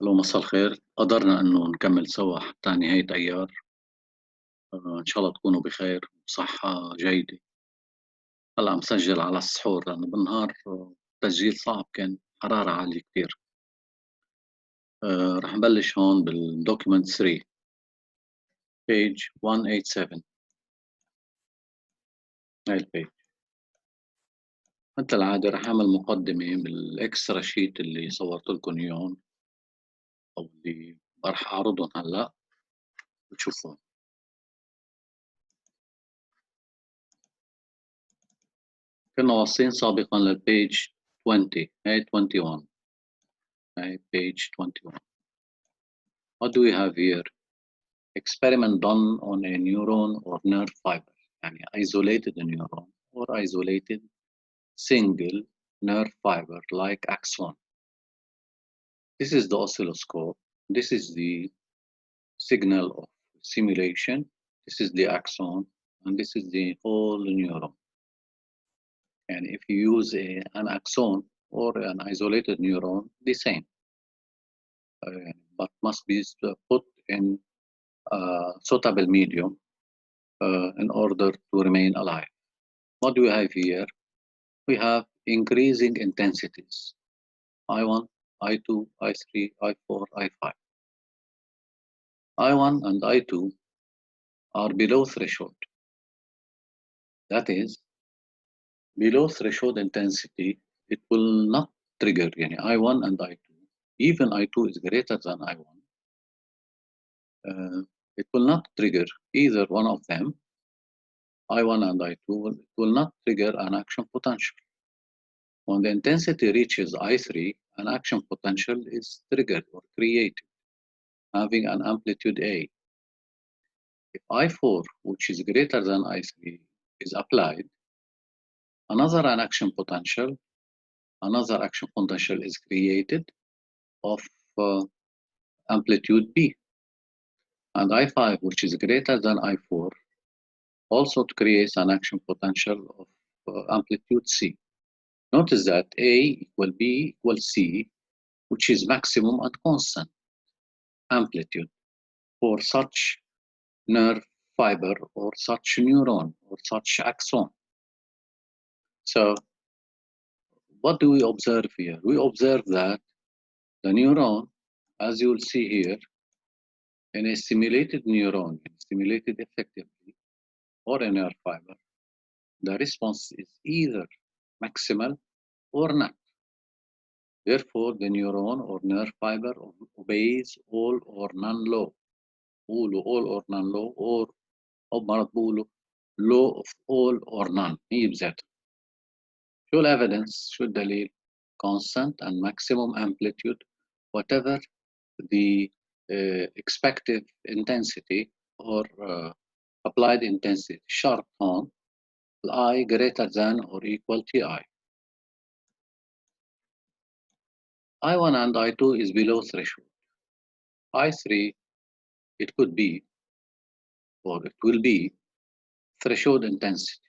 الو، مساء الخير. قدرنا انه نكمل سوا حتى نهاية ايار. ان شاء الله تكونوا بخير وصحة جيدة. هلا مسجل على السحور لانه بالنهار تسجيل صعب، كان حرارة عالية كتير. رح نبلش هون بالدوكيمنت 3 page 187. هاي البيج مثل العادة رح اعمل مقدمة بالاكسترا شيت اللي صورت لكم اياهم او اللي رح اعرضهم هلا وتشوفون. كنا واصلين سابقا للبيج 20. هاي 21. هاي page 21. What do we have here? Experiment done on a neuron or nerve fiber. يعني isolated neuron or isolated single nerve fiber like axon. This is the oscilloscope. This is the signal of simulation. This is the axon, and this is the whole neuron. And if you use an axon or an isolated neuron, the same, but must be put in suitable medium in order to remain alive. What do we have here? We have increasing intensities. I1, I2, I3, I4, I5. I1 and I2 are below threshold. That is, below threshold intensity, it will not trigger I1 and I2. Even I2 is greater than I1. It will not trigger either one of them. I1 and I2 will not trigger an action potential. When the intensity reaches I3, an action potential is triggered or created, having an amplitude A. If I4, which is greater than I3, is applied, another action potential is created of amplitude B. And I5, which is greater than I4, also creates an action potential of amplitude C. Notice that A equal B equal C, which is maximum and constant amplitude for such nerve fiber or such neuron or such axon. So what do we observe here? We observe that the neuron, as you will see here, in a stimulated neuron, stimulated effectively, or a nerve fiber, the response is either maximal or not. Therefore, the neuron or nerve fiber obeys all or none law. All or none law, or law of all or none. هي بذاتها. شو evidence, شو الدليل? Constant and maximum amplitude, whatever the expected intensity or applied intensity, sharp on I greater than or equal to I. I1 and I2 is below threshold. I3, it could be, or it will be, threshold intensity,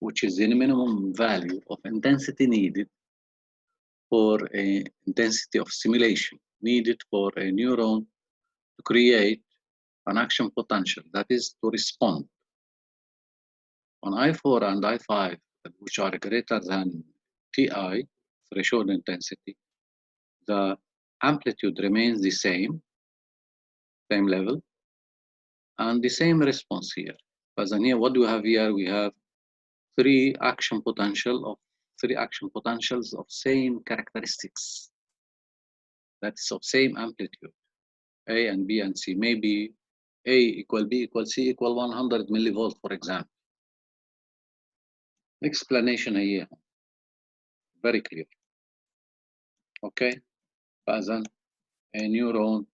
which is the minimum value of intensity needed for a intensity of stimulation needed for a neuron to create an action potential, that is to respond. On I4 and I5, which are greater than Ti, threshold intensity, the amplitude remains the same level, and the same response here. But then here, what do we have here? We have three action potentials of same characteristics. That's of same amplitude, A and B and C. Maybe A equal B equal C equal 100 millivolt, for example. Explanation here, very clear. Okay, then a neuron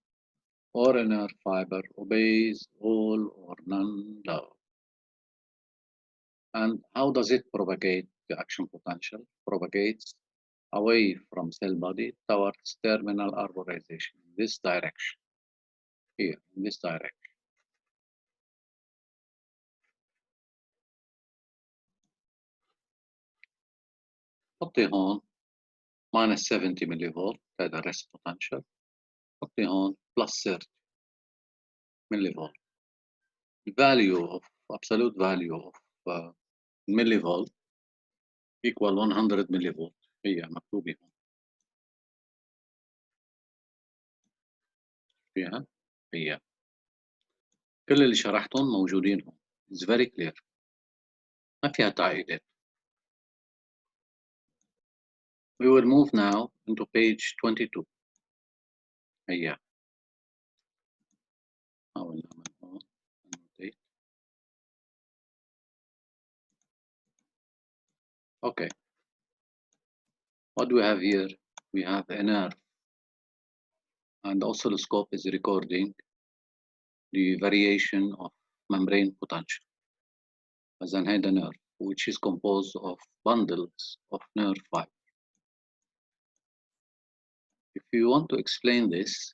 or a nerve fiber obeys all or none law. And how does it propagate the action potential? Propagates away from cell body towards terminal arborization in this direction. Here, in this direction. حطي هون minus 70 millivolt, هذا rest potential. حطي هون plus 30 millivolt. The value of absolute value of millivolt equal 100 millivolt. هي مكتوبة هون فيها هي كل اللي شرحتهم موجودين هون. It's very clear. ما فيها تعقيدات. We will move now into page 22. هي حاول نعمل هون annotate. Okay. What do we have here? We have a nerve, and the oscilloscope is recording the variation of membrane potential. As an head nerve, which is composed of bundles of nerve fiber. If you want to explain this,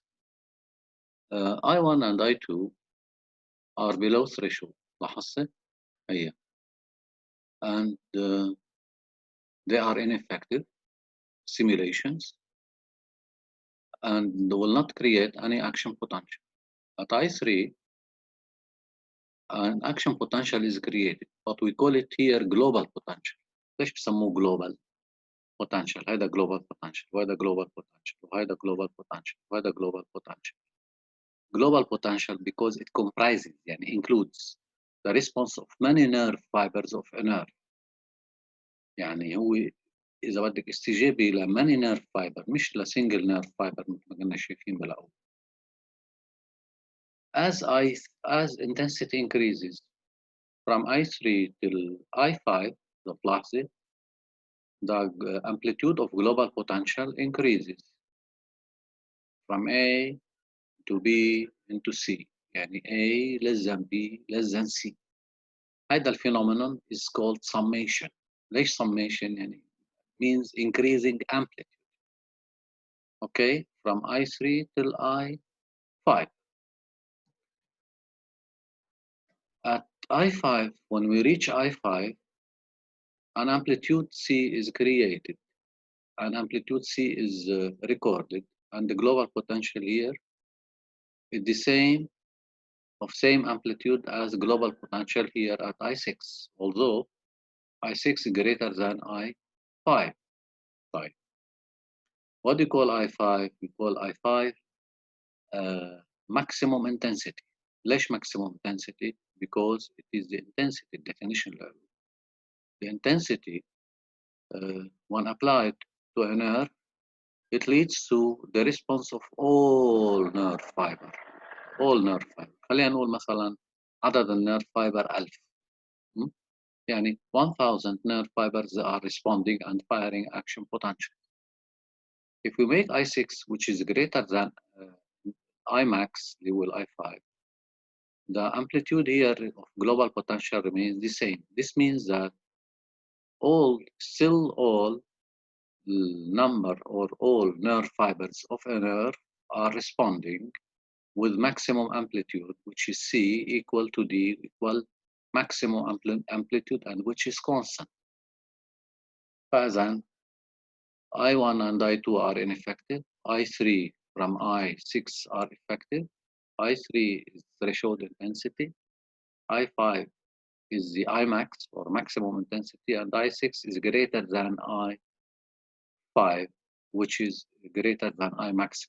I1 and I2 are below threshold. لاحظت؟ هي. And they are ineffective simulations and will not create any action potential. At I3, an action potential is created, but we call it here global potential. ليش بسموه global potential؟ هذا global potential وهذا global potential وهذا global potential وهذا global potential. Global potential because it comprises يعني includes the response of many nerve fibers of a nerve. يعني هو إذا بدك استجابة ل many nerve fiber مش ل single nerve fiber مثل ما كنا شايفين بالأول. As intensity increases from I3 till I5, the amplitude of global potential increases from A to B into C. يعني A less than B less than C. هذا الphenomenon is called summation. ليش summation؟ يعني means increasing amplitude. Okay, from I3 till I5. At I5, when we reach I5, an amplitude C is created. An amplitude C is recorded, and the global potential here is the same amplitude as global potential here at I6, although I6 is greater than I5. What do you call I5? We call I5 maximum intensity. ليش maximum intensity? Because it is the intensity definition level. The intensity, when applied to a nerve, it leads to the response of all nerve fiber. All nerve fiber. خلينا نقول مثلا عدد النيرف fiber 1000. يعني 1000 nerve fibers are responding and firing action potential. If we make I6, which is greater than Imax, they will I5, the amplitude here of global potential remains the same. This means that all number or all nerve fibers of a nerve are responding with maximum amplitude, which is C equal to D equal maximum amplitude, and which is constant. فإذا I1 and I2 are ineffective. I3 from I6 are effective. I3 is threshold intensity. I5 is the Imax or maximum intensity, and I6 is greater than I5, which is greater than Imax.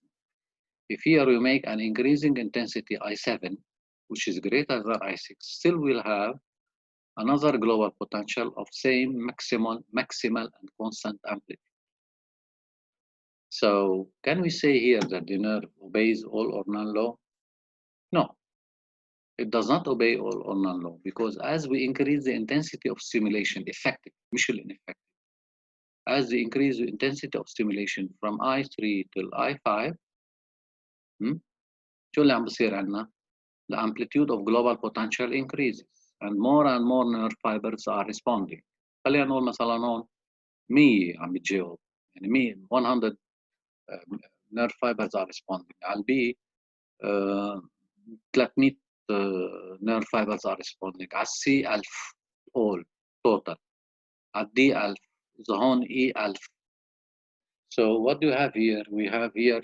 If here we make an increasing intensity I7, which is greater than I6, still we'll have another global potential of same maximal and constant amplitude. So can we say here that the nerve obeys all or none law? No, it does not obey all or none law, because as we increase the intensity of stimulation, effective, مش ineffective, as we increase the intensity of stimulation from I3 till I5, شو اللي عم بصير عندنا؟ The amplitude of global potential increases and more nerve fibers are responding. خلينا نقول مثلا هون 100 عم بتجاوب، يعني 100 nerve fibers are responding. على البي 300 nerve fibers are responding. على السي 1000 all total. على الدي 1000. إذا هون E 1000. So what do you have here? We have here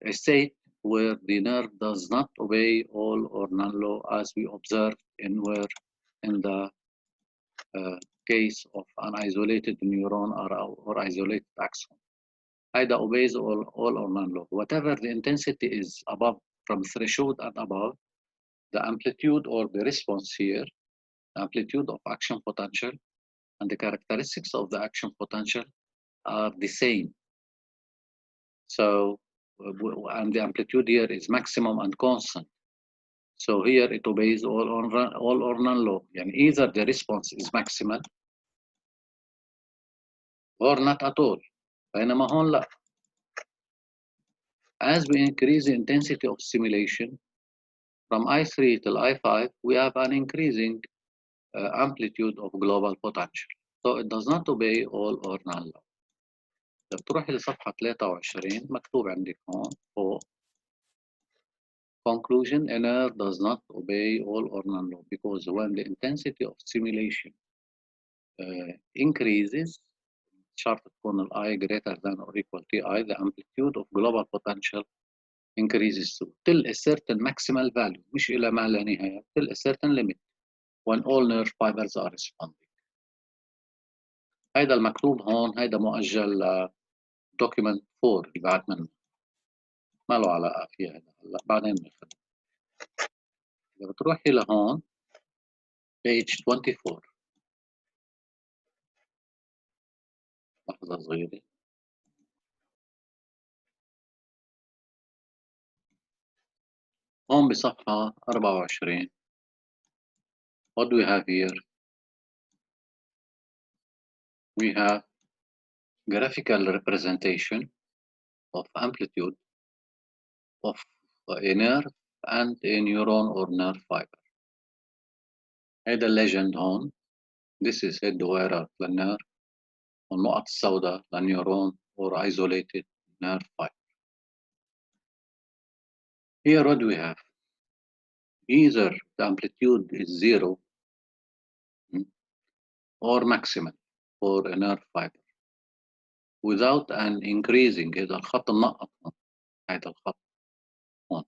a state where the nerve does not obey all or none law, as we observed in the case of an isolated neuron or isolated axon. Either obeys all or none law. Whatever the intensity is above, from threshold and above, the amplitude or the response here, the amplitude of action potential and the characteristics of the action potential are the same. So, and the amplitude here is maximum and constant. So here it obeys all or none law. And either the response is maximal or not at all. بينما هون لا. As we increase the intensity of stimulation from I3 till I5, we have an increasing amplitude of global potential. So it does not obey all or none law. إذا بتروحي لصفحة 23 مكتوب عندك هون فوق conclusion, a nerve does not obey all or none law because when the intensity of stimulation increases, شرط تكون ال I greater than or equal TI, the amplitude of global potential increases till a certain maximal value, مش إلى ما لا نهاية, till a certain limit when all nerve fibers are responding. هيدا المكتوب هون هيدا مؤجل document 4 اللي بعد منه. ما له علاقة فيها هذا هلا بعدين بناخذ. إذا بتروحي لهون page 24 لحظة صغيرة. هون بصفحة 24 what do we have here? We have graphical representation of amplitude of a nerve and a neuron or nerve fiber. هيدا الليجند هون. This is head wire للنيرف والنقط السوداء للنيورون or isolated nerve fiber. Here what do we have? Either the amplitude is 0 or maximal for a nerve fiber without an increasing. هذا الخط النقط هون. هذا الخط هون.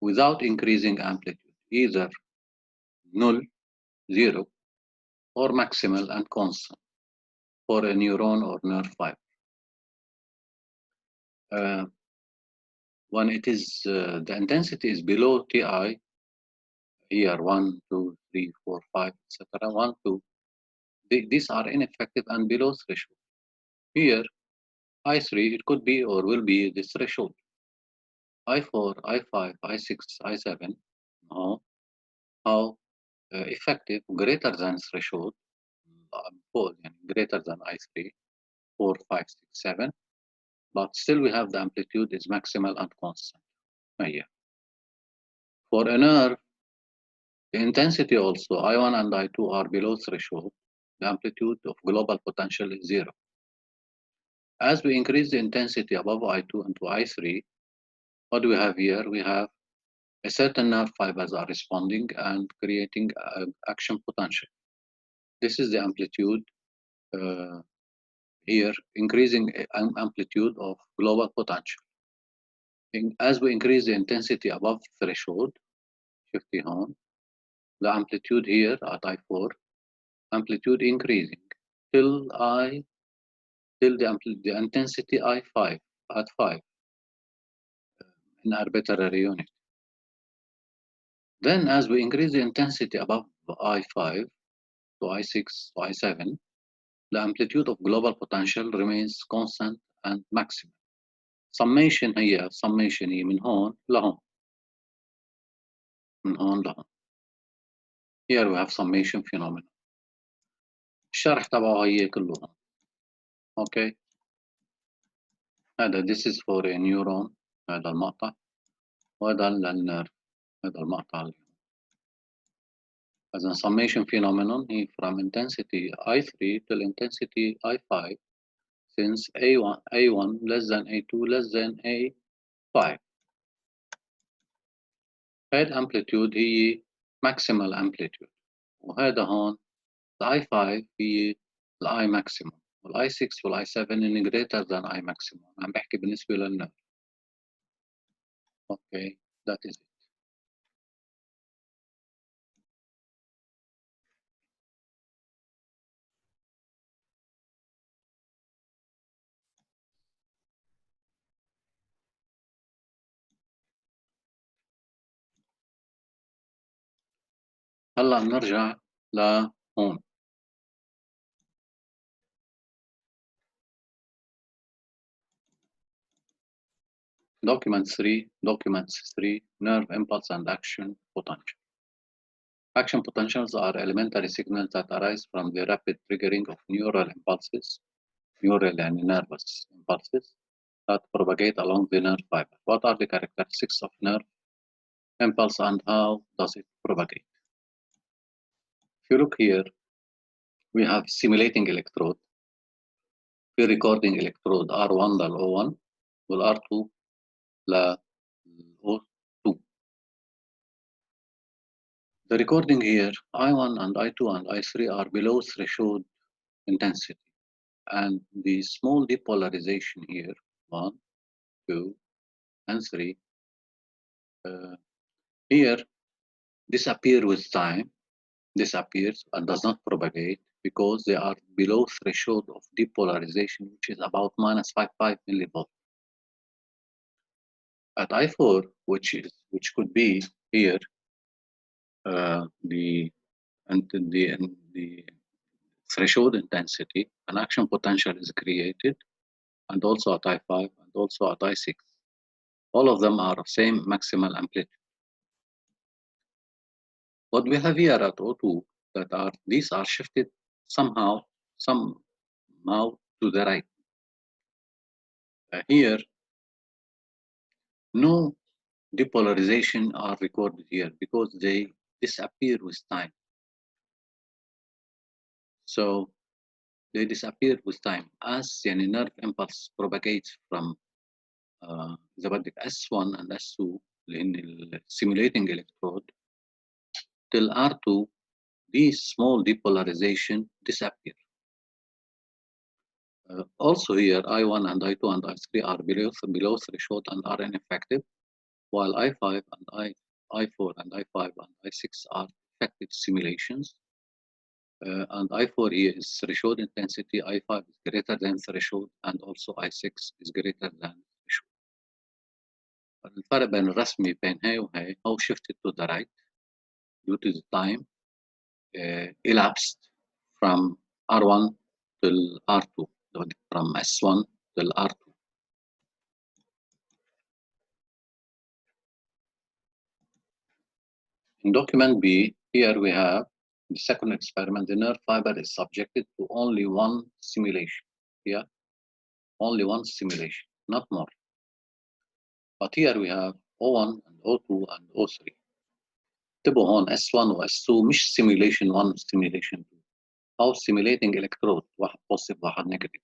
Without increasing amplitude, either null, 0, or maximal and constant for a neuron or nerve fiber. When it is the intensity is below TI, here 1, 2, 3, 4, 5, etc. 1, 2, these are ineffective and below threshold. Here, I3, it could be or will be the threshold. I4, I5, I6, I7, how effective, greater than threshold, greater than I3, 4, 5, 6, 7, but still we have the amplitude is maximal and constant. Here. For a nerve, the intensity also, I1 and I2 are below threshold. The amplitude of global potential is 0. As we increase the intensity above I2 into I3, what do we have here? We have a certain nerve fibers are responding and creating action potential. This is the amplitude here, increasing amplitude of global potential. As we increase the intensity above threshold, shifty home, the amplitude here at I4, amplitude increasing till the intensity I5 at 5 in arbitrary unit. Then as we increase the intensity above I5 to I6 to I7, the amplitude of global potential remains constant and maximum. Summation هي من هون لهون. من هون لهون. Here we have summation phenomenon. الشرح تبعه هي كله هون. Okay. هذا this is for a neuron. هذا المقطع. وهذا للنيرف. هذا المقطع. As a summation phenomenon, from intensity I3 till intensity I5, since A1 less than A2 less than A5. هذا amplitude هي maximal amplitude. وهذا هون I5 هي I maximum. I6 I7 in greater than I maximum. عم بحكي بالنسبة للنيرف. Okay, that is it. هلا نرجع لهون. documents 3, nerve impulse and action potential. Action potentials are elementary signals that arise from the rapid triggering of neural impulses, neural and nervous impulses that propagate along the nerve fiber. What are the characteristics of nerve impulse and how does it propagate? If you look here, we have stimulating electrode, في recording electrode R1 لل O1 والR2 لل O2. The recording here, I1 and I2 and I3 are below threshold intensity. And the small depolarization here, 1, 2, and 3, here disappear with time, disappears and does not propagate because they are below threshold of depolarization, which is about -55 millivolt. At I4, which could be here, the threshold intensity, an action potential is created, and also at I5 and also at I6. All of them are of same maximal amplitude. What we have here at O2 these are shifted somehow to the right. Here, no depolarization are recorded here because they disappear with time. So they disappear with time as the nerve impulse propagates from the S1 and S2 in the simulating electrode till R2. These small depolarization disappear. Also here, I1 and I2 and I3 are below threshold and are ineffective, while I5 and I4 and I5 and I6 are effective simulations. And I4 here is threshold intensity, I5 is greater than threshold, and also I6 is greater than threshold. الفرق بين الرسمي بين هاي وهاي هو shifted to the right due to the time elapsed from R1 till R2, from S1 till R2. In document B, here we have the second experiment. The nerve fiber is subjected to only one stimulation. Here, only one stimulation, not more. But here we have O1 and O2 and O3. انتبهوا هون S1 و S2 مش stimulation 1 stimulation 2 أو stimulating electrode واحد positive واحد negative.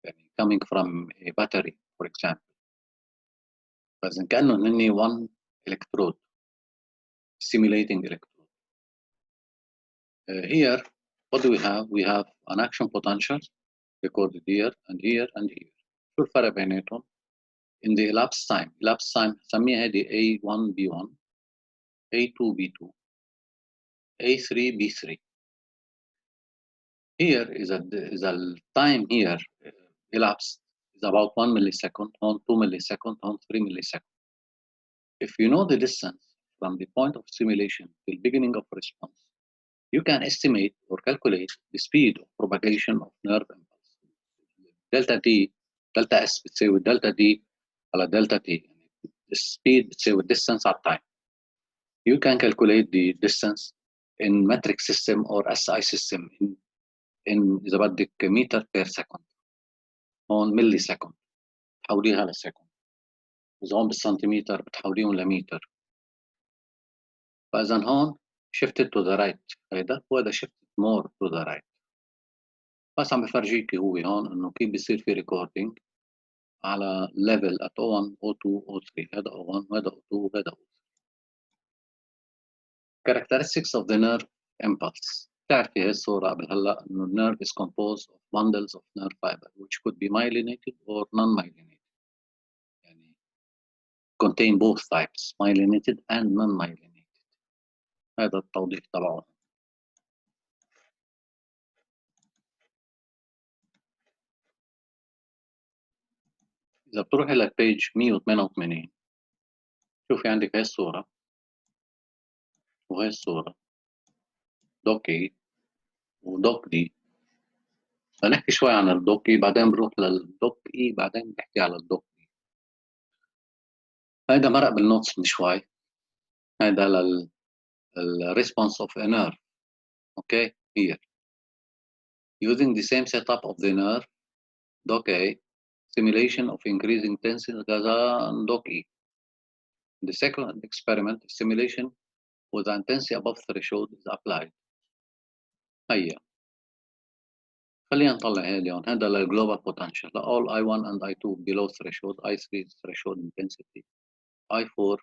يعني coming from a battery for example. فإذا كأنه هنني one electrode stimulating electrode. Here, what do we have? We have an action potential recorded here and here and here. شو الفرق بيناتهم؟ In the elapsed time سميها هذه A1 B1 A2 B2 A3 B3. Here is a time here elapsed is about 1 millisecond, on 2 milliseconds, on 3 milliseconds. If you know the distance from the point of stimulation to the beginning of response, you can estimate or calculate the speed of propagation of nerve impulse. Delta T, delta S بتساوي delta D على delta T. The speed بتساوي distance at time. You can calculate the distance in metric system or SI system in إذا بدك meter per second. هون ملي سكند تحوليها لسكند. إذا هون بالسنتيمتر بتحوليهم لمتر. فإذا هون shifted to the right هيدا وهذا shifted more to the right. بس عم بفرجيكي هو هون إنه كيف بيصير في recording على level at O1, O2, O3. هذا O1 وهذا O2 وهذا O3. Characteristics of the nerve impulse. تعرفي هي الصورة قبل هلا إنه nerve is composed of bundles of nerve fiber which could be myelinated or non-myelinated. يعني contain both types, myelinated and non-myelinated. هذا التوضيح تبعه. إذا بتروح إلى page 188 شوفي عندك هاي الصورة وهي الصورة دوك اي ودوك دي. فنحكي شوي عن الدوك اي بعدين بنروح للدوك اي بعدين بنحكي على الدوك دي. هيدا مرق بالنوتس من شوي. هيدا response of a nerve. Okay, here. Using the same setup of the nerve, dock A, simulation of increasing tensity and dock E. The second experiment, simulation with intensity above threshold is applied. هيا خلينا نطلع هي اليوم. هذا للجلوبال potential. All I1 and I2 below threshold, I3 is threshold intensity, I4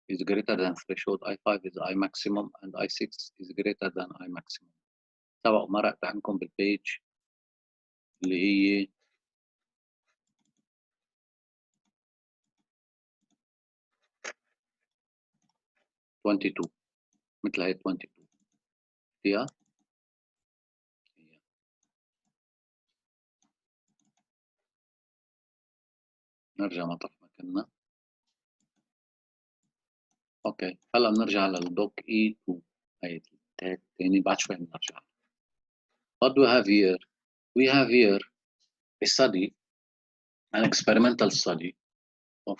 is greater than threshold, I5 is I maximum, and I6 is greater than I maximum. سبق مرقت عندكم بالبيج اللي هي 22 مثل هي 22 فيها. نرجع مطرح ما كنا. اوكي هلا بنرجع للدوك اي 2 هي الثاني بعد شوي بنرجع. What do we have here? We have here a study, an experimental study of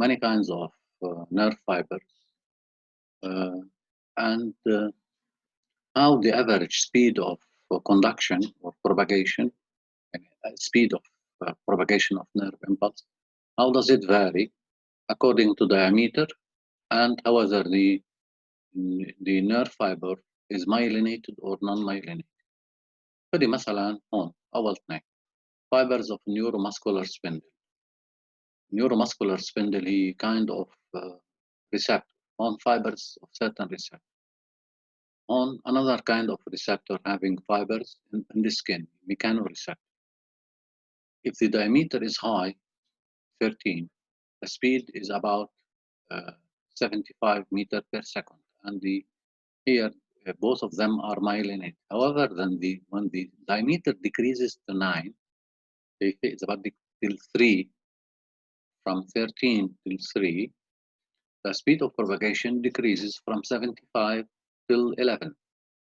many kinds of nerve fibers and how the average speed of conduction or propagation, speed of propagation of nerve impulse, how does it vary according to diameter and whether the nerve fiber is myelinated or non-myelinated. فدي مثلا هون أول اثنين fibers of neuromuscular spindle. Neuromuscular spindle هي kind of receptor on fibers of certain receptor. On another kind of receptor having fibers in the skin, mechanoreceptor. If the diameter is high, 13, the speed is about 75 meters per second, and here both of them are myelinated. However, when the diameter decreases to 9, it's about till 3, from 13 till 3, the speed of propagation decreases from 75 till 11.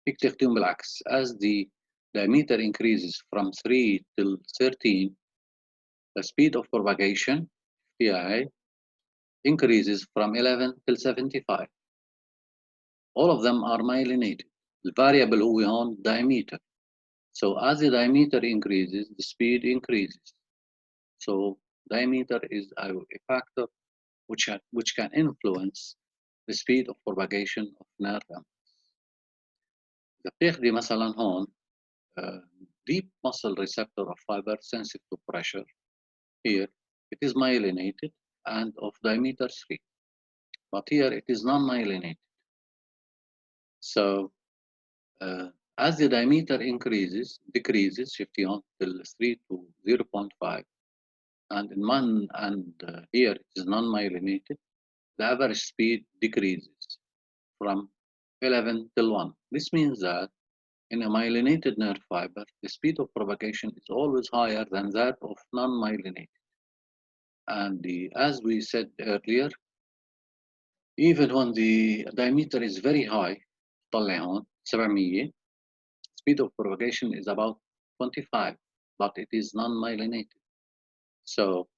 فيك تاخديهم بالعكس. As the diameter increases from 3 till 13, the speed of propagation increases from 11 till 75. All of them are myelinated. The variable هو هون diameter. So as the diameter increases, the speed increases. So diameter is a factor which can influence the speed of propagation of nerve impulse. إذا بتاخدي مثلا هون deep muscle receptor of fiber sensitive to pressure, here it is myelinated and of diameter 3, but here it is non-myelinated. So as the diameter decreases, shifting on till 3 to 0.5, and in one here it is non-myelinated, the average speed decreases from 11 till 1. This means that in a myelinated nerve fiber, the speed of propagation is always higher than that of non-myelinated. And as we said earlier, even when the diameter is very high, طلع هون 700, speed of propagation is about 25, but it is non-myelinated. So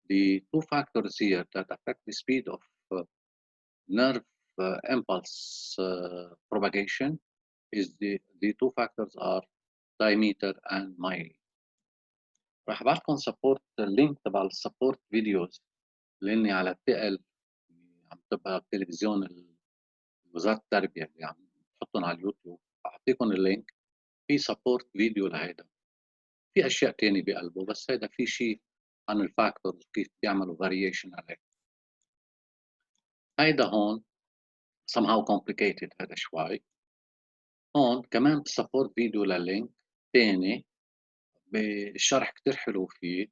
the two factors here that affect the speed of nerve impulse propagation is the two factors are diameter and myelin. راح ابعتكم سبورت اللينك تبع السبورت فيديوز لاني على التقل عم تبقى التلفزيون وزاره التربيه اللي عم تحطهم على اليوتيوب. اعطيكم اللينك في سبورت فيديو لهيدا. في اشياء تانية بقلبه بس هيدا في شيء عن الفاكتورز كيف بيعملوا فاريشن عليه. هيدا هون somehow complicated هذا شوي. هون كمان سبورت فيديو للينك تاني بالشرح كتير حلو فيه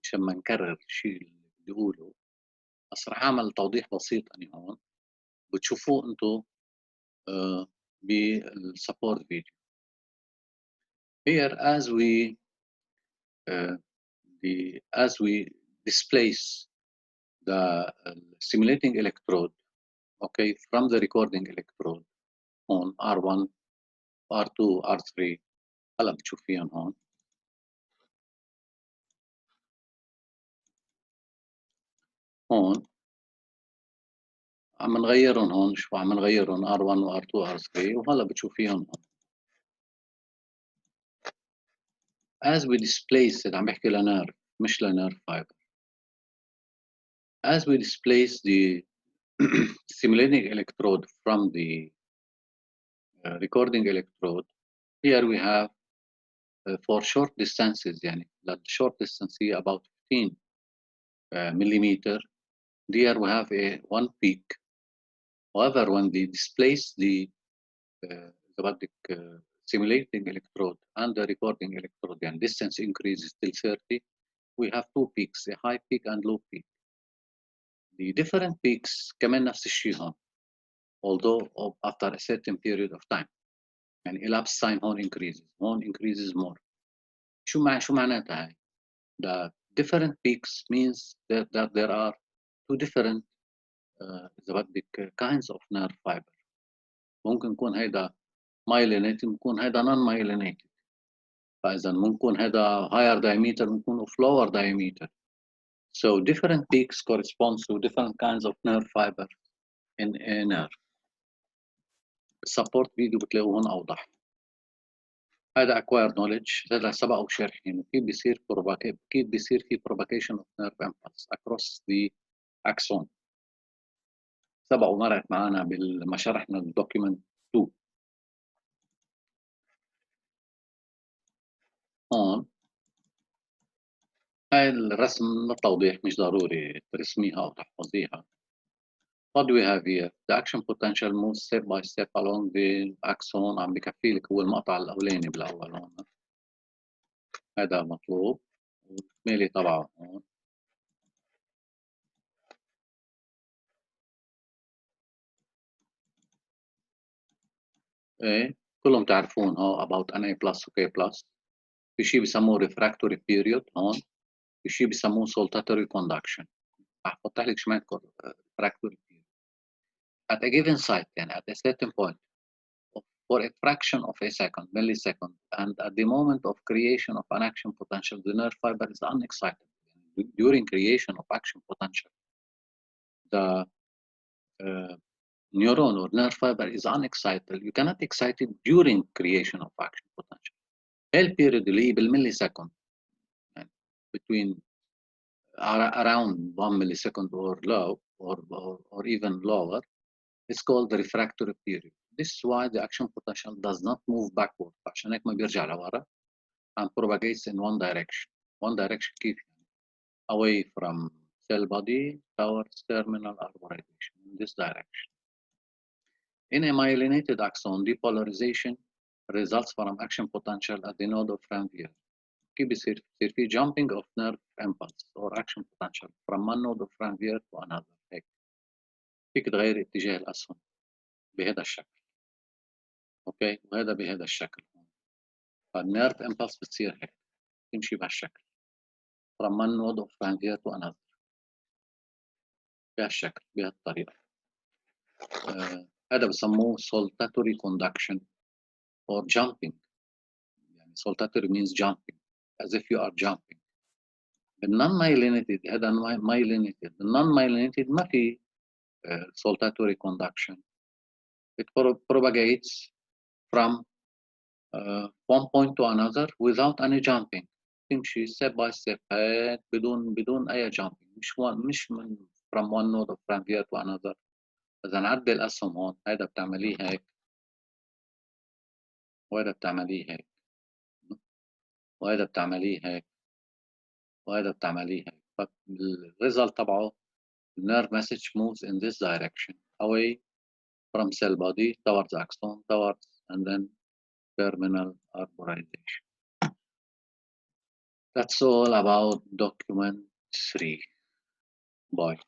مشان ما نكرر الشيء اللي بدي اقوله. بس رح أعمل توضيح بسيط أنا هون بتشوفوه أنتم بالsupport video. Here as we displace the stimulating electrode, okay, from the recording electrode on R1, R2, R3 هلا بتشوفيهم هون. هون عم نغيرهم هون، شو عم نغيرهم R1 و R2 R3 وهلا بتشوفيهم هون. As we displace عم بحكي لنيرف مش لنيرف fiber. As we displace the stimulating electrode from the recording electrode, here we have for short distances يعني the short distance here about 15 millimeter. There we have a one peak. However, when they displace the stimulating electrode and the recording electrode and distance increases till 30, we have two peaks, a high peak and low peak. The different peaks كمان نفس الشيء هون, although after a certain period of time. يعني elapsed time هون increases more. شو معناتها هاي؟ The different peaks means that there are two different kinds of nerve fiber. ممكن يكون هيدا myelinated ممكن يكون هيدا non-myelinated. فإذا ممكن يكون هيدا higher diameter ممكن يكون of lower diameter. So different peaks correspond to different kinds of nerve fiber in a nerve. Support فيديو بتلاقوه هون أوضح. هذا acquired knowledge، هذا سبق وشرحين كيف بيصير في propagation of nerve impulse across the axon. سبق ومرت معنا لما شرحنا الدوكيومنت 2. هون هاي الرسم للتوضيح مش ضروري ترسميها أو تحفظيها. What do we have here? The action potential moves step by step along the axon. عم بكفي لك هو المقطع الأولاني بالأول هون. هذا مطلوب. والميلي تبعه هون. ايه كلهم تعرفون هو about NA plus و K plus. في شيء بسموه refractory period هون. في شيء بسموه saltatory conduction. هحط لك شو معنى refractory period. At a given site يعني at a certain point for a fraction of a second, millisecond, and at the moment of creation of an action potential, the nerve fiber is unexcited. During creation of action potential, the neuron or nerve fiber is unexcited. You cannot excite it during creation of action potential. هاي period اللي هي بالمليسكند between around 1 millisecond or low or even lower, it's called the refractory period. This is why the action potential does not move backward. عشان هيك ما بيرجع لورا and propagates in one direction. One direction كيف يعني? Away from cell body towards terminal arborization in this direction. In a myelinated axon, depolarization results from action potential at the node of Ranvier. كيف بيصير في jumping of nerve impulse or action potential from one node of Ranvier to another. هيك فيك تغير اتجاه الأسهم بهذا الشكل. اوكي وهذا بهذا الشكل. فالنيرف امبلس بتصير هيك تمشي بهالشكل from one node of Ranvier to another بهالشكل بهالطريقة. هذا بسموه saltatory conduction or jumping. يعني saltatory means jumping as if you are jumping. non-myelinated هذا myelinated. non-myelinated ما في saltatory conduction. It propagates from one point to another without any jumping. تمشي step by step هيك بدون أي jumping. مش من from one node of Ranvier to another. إذا نعدل الأسهم هون هذا بتعمليه هيك وهذا بتعمليه هيك وهذا بتعمليه هيك وهذا بتعمليه هيك. فالريزلت تبعه the nerve message moves in this direction away from cell body towards axon towards and then terminal arborization. That's all about document 3. Bye.